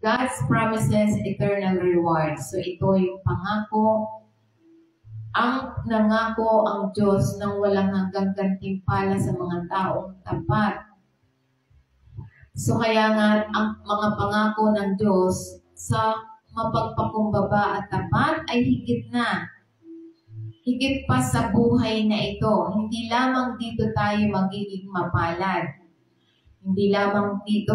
God's promises eternal reward. So ito yung pangako. Ang nangako ang Diyos ng walang hanggang gantimpala sa mga taong tapat. So kaya nga ang mga pangako ng Diyos sa mapagpakumbaba at tapat ay higit na. Higit pa sa buhay na ito. Hindi lamang dito tayo magiging mapalad. Hindi lamang dito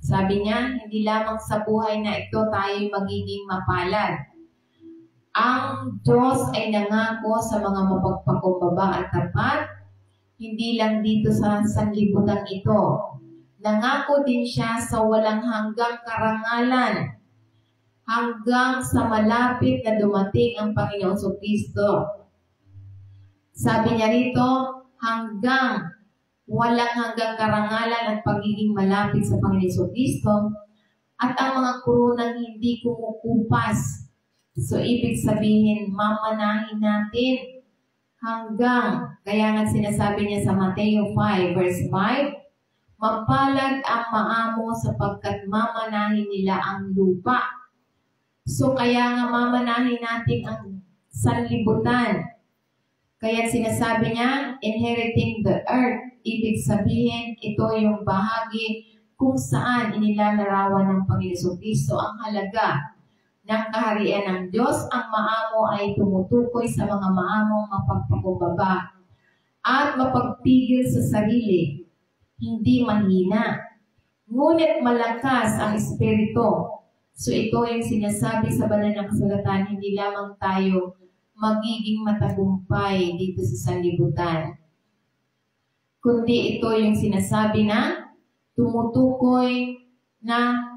Sabi niya, hindi lamang sa buhay na ito tayo magiging mapalad. Ang Diyos ay nangako sa mga mapagpakumbaba at tapat, hindi lang dito sa sanlibutan ito. Nangako din siya sa walang hanggang karangalan, hanggang sa malapit na dumating ang Panginoon Kristo. Sabi niya rito, hanggang walang hanggang karangalan at pagiging malapit sa Panginoon Kristo, at ang mga kurunang hindi kumukupas. So, ibig sabihin, mamanahin natin hanggang, kaya nga sinasabi niya sa Mateo 5 verse 5, mapalad ang maamo sapagkat mamanahin nila ang lupa. So, kaya nga mamanahin natin ang sanlibutan. Kaya sinasabi niya, inheriting the earth. Ibig sabihin, ito yung bahagi kung saan inilalarawan ng Panginoon Kristo ang halaga ng kaharian ng Diyos. Ang maamo ay tumutukoy sa mga maamong mapagpakumbaba at mapagpigil sa sarili, hindi mahina. Ngunit malakas ang Espiritu. So ito yung sinasabi sa banal na kasulatan, hindi lamang tayo magiging matagumpay dito sa sanlibutan, kundi ito yung sinasabi na tumutukoy na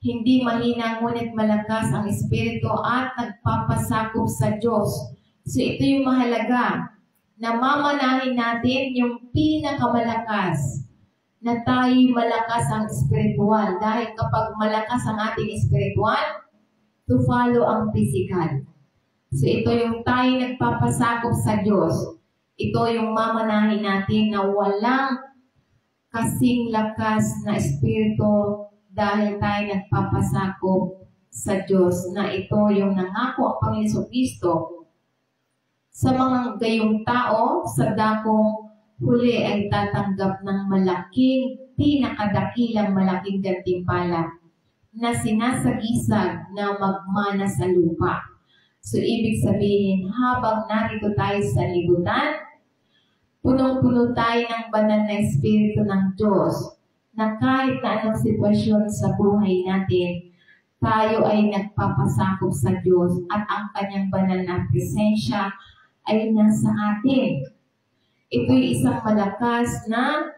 hindi mahina ngunit malakas ang Espiritu at nagpapasakop sa Diyos. So ito yung mahalaga na mamanahin natin yung pinakamalakas, na tayo malakas ang spiritual. Dahil kapag malakas ang ating spiritual, to follow ang physical. So ito yung tayo nagpapasakop sa Diyos. Ito yung mamanahin natin na walang kasing lakas na espiritu dahil tayo nagpapasakop sa Diyos, na ito yung nangako ang Panginoon Kristo sa mga gayong tao sa dakong huli ay tatanggap ng malaking, pinakadakilang malaking gantimpala na sinasagisag na magmana sa lupa. So, ibig sabihin, habang narito tayo sa libutan, punong-puno tayo ng banal na Espiritu ng Diyos, na kahit na anong sitwasyon sa buhay natin, tayo ay nagpapasakop sa Diyos at ang kanyang banal na presensya ay nasa atin. Ito'y isang malakas na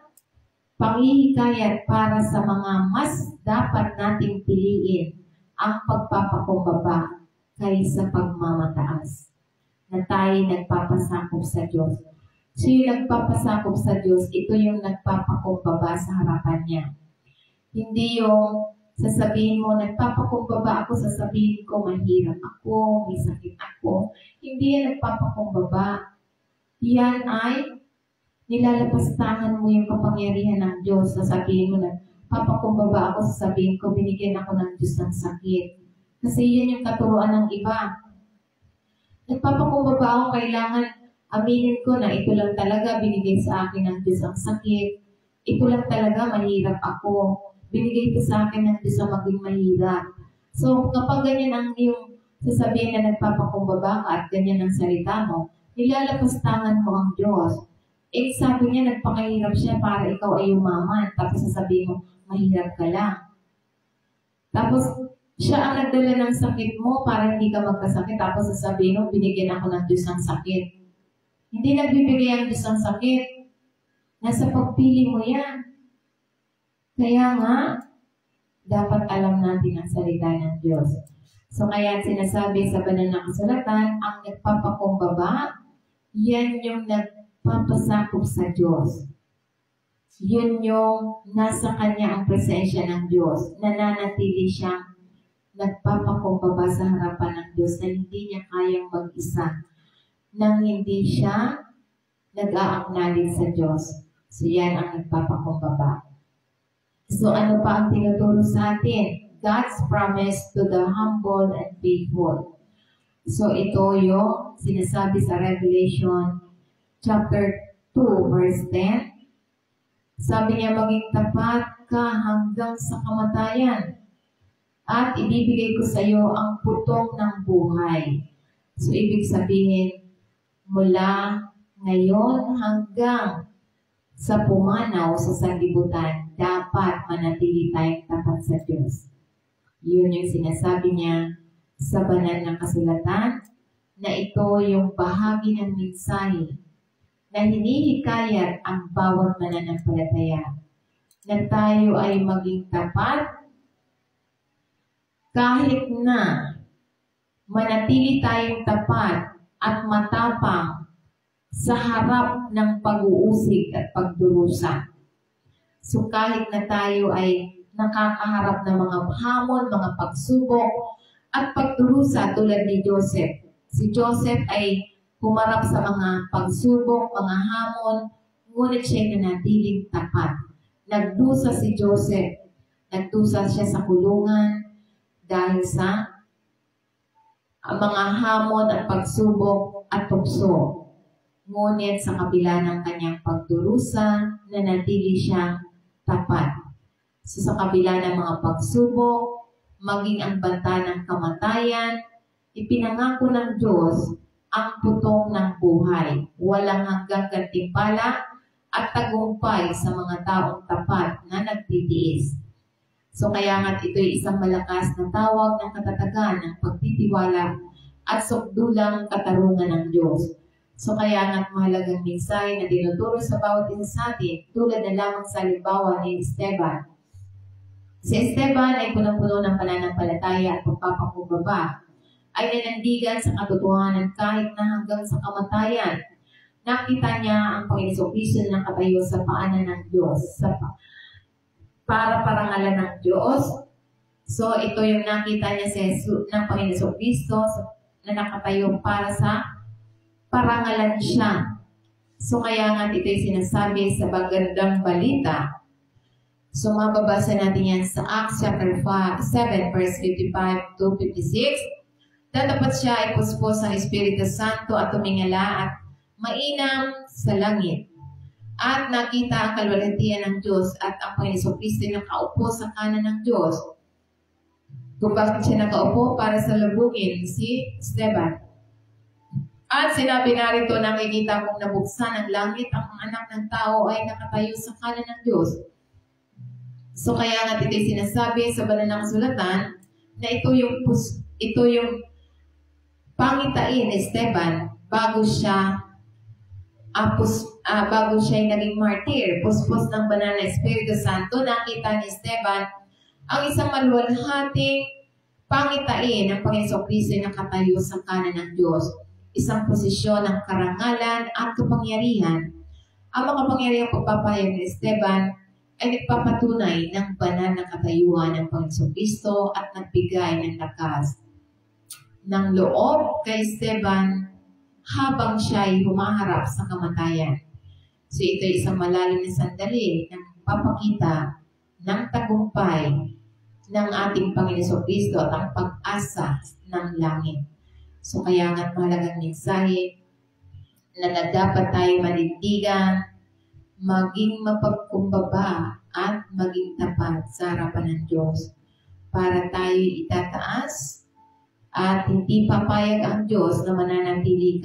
panghihikayat para sa mga mas dapat nating piliin ang pagpapakumbaba kaysa pagmamataas, na tayo nagpapasakop sa Diyos. So yung nagpapasakop sa Diyos, ito yung nagpapakumbaba sa harapan niya. Hindi yung sasabihin mo, nagpapakumbaba ako, sasabihin ko, mahirap ako, may sakit ako. Hindi yan nagpapakumbaba. Yan ay nilalapastangan mo yung kapangyarihan ng Diyos. Sasabihin mo na, papakumbaba ako, sasabihin ko, binigyan ako ng Diyos ng sakit. Kasi yan yung katuruan ng iba. Nagpapakumbaba ako, kailangan aminin ko na ito lang talaga binigay sa akin ng Diyos ang sakit. Ito lang talaga mahirap ako. Binigay ito sa akin ng Diyos ang maging mahirap. So kapag ganyan ang yung sasabihin na nagpapakumbaba ka at ganyan ang salita mo, nilalapastangan mo ang Diyos. Eh sabi niya nagpakahirap siya para ikaw ay umaman. Tapos sasabihin mo, mahirap ka lang. Tapos siya ang nagdala ng sakit mo para hindi ka magkasakit. Tapos sasabihin mo, binigyan ako ng Diyos ng sakit. Hindi nagbibigay ang Diyos ng sakit. Nasa pagpili mo yan. Kaya nga, dapat alam natin ang salita ng Diyos. So kaya sinasabi sa banal na kasulatan, ang nagpapakumbaba, yan yung nagpapasakop sa Diyos. Yun yung nasa kanya ang presensya ng Diyos. Nananatili siyang nagpapakumbaba sa harapan ng Diyos na hindi niya kayang mag-isa, nang hindi siya nag-a-acknowledge sa Diyos. So yan ang nagpapakumbaba. So ano pa ang tinuturo sa atin? God's promise to the humble and faithful. So ito yung sinasabi sa Revelation chapter 2 verse 10. Sabi niya, maging tapat ka hanggang sa kamatayan at ibibigay ko sa iyo ang putong ng buhay. So ibig sabihin, mula ngayon hanggang sa pumanaw sa sanlibutan, dapat manatili tayong tapat sa Diyos. Yun yung sinasabi niya sa banal na kasulatan na ito yung bahagi ng mensahe na hinihikayat ang bawat mananampalataya na tayo ay maging tapat kahit na manatili tayong tapat at matapang sa harap ng pag-uusig at pagdurusa. So kahit na tayo ay nakakaharap ng mga hamon, mga pagsubok at pagdurusa tulad ni Joseph. Si Joseph ay humarap sa mga pagsubok, mga hamon, ngunit siya'y nanatiling tapat. Nagdusa si Joseph. Nagdusa siya sa kulungan dahil sa mga hamon at pagsubok at tukso. Ngunit sa kabila ng kanyang pagdurusa, nanatili siyang tapat. So sa kabila ng mga pagsubok, maging ang banta ng kamatayan, ipinangako ng Diyos ang putong ng buhay, walang hanggang gantimpala at tagumpay sa mga taong tapat na nagtitiis. So kaya nga't ito'y isang malakas na tawag ng katatagan ng pagtitiwala at sukdulang katarungan ng Diyos. So kaya nga't mahalagang mensahe na tinuturo sa bawat isa sa atin, tulad na lamang sa halimbawa ni Esteban. Si Esteban ay punong-puno ng pananampalataya at pagpapakumbaba, ay nanandigan sa katotohanan kahit na hanggang sa kamatayan. Nakita niya ang Panginoong Kristo na nakatayo sa paanan ng Diyos, para parangalan ng Diyos. So ito yung nakita niya sa ng Panginoong Kristo na nakatayo para sa parangalan siya. So kaya nga ito'y sinasabi sa magandang balita. So mababasa natin yan sa Acts chapter 7 verse 55 to 56. Tatapat siya ay puspos ng Espiritu Santo at tumingala at mainam sa langit. At nakita ang kalwalhatian ng Diyos at ang Panginoong Kristo nakaupo sa kanan ng Diyos. Kung bakit siya nakaupo para sa labugin si Esteban. At sinabi narito, nakikita kong nabuksan ang langit, ang anak ng tao ay nakatayo sa kanan ng Diyos. So kaya nga ito'y sinasabi sa banal na kasulatan na ito yung pangitain ni Esteban bago siya ay naging martir. Puspos ng banal na Espiritu Santo, nakita ni Esteban ang isang maluwalhating pangitain ng Panginoong Kristo na nakatayo sa kanan ng Diyos. Isang posisyon ng karangalan at kapangyarihan. Ang makapangyarihang pagpapahayag ni Esteban ay nagpapatunay ng banal na katayuan ng Panginoong Kristo at nagbigay ng lakas ng loob kay Esteban habang siya ay humaharap sa kamatayan. So ito ay isang malalim na sandali ng papakita ng tagumpay ng ating Panginoong Kristo at ang pag-asa ng langit. So kaya nga't mahalagang mensahe na dapat tayo manindigan, maging mapagkumbaba at maging tapat sa harapan ng Diyos para tayo itataas at hindi papayag ang Diyos na mananatiling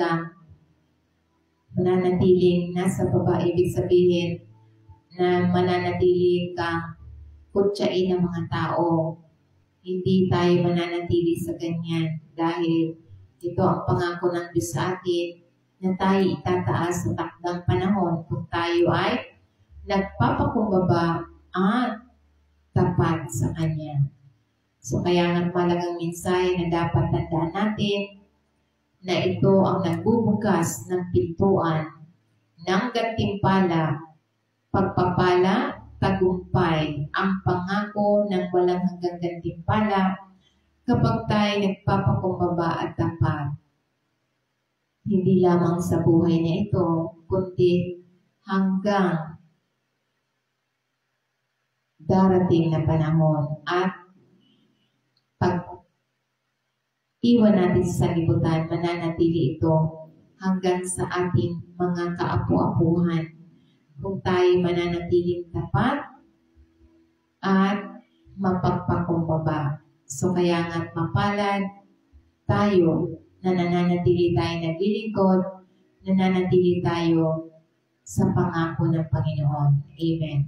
nasa baba. Ibig sabihin na mananatiling kang kutsain ng mga tao. Hindi tayo mananatili sa ganyan dahil ito ang pangako ng Diyos sa atin na tayo itataas sa takdang panahon kung tayo ay nagpapakumbaba at tapat sa Kanya. So kaya nga malagang mensahe na dapat tandaan natin na ito ang nagbubukas ng pintuan ng gantimpala, pagpapala, tagumpay, ang pangako ng walang hanggang gantimpala kapag tayo nagpapakumbaba at tapat. Hindi lamang sa buhay na ito, kundi hanggang darating na panahon. At iwan natin sa sanlibutan, mananatili ito hanggang sa ating mga kaapu-apuhan. Kung tayo mananatiling tapat at mapagpakumbaba. So kaya nga't mapalad tayo na nananatili tayo naglilingkod, nananatili tayo sa pangako ng Panginoon. Amen.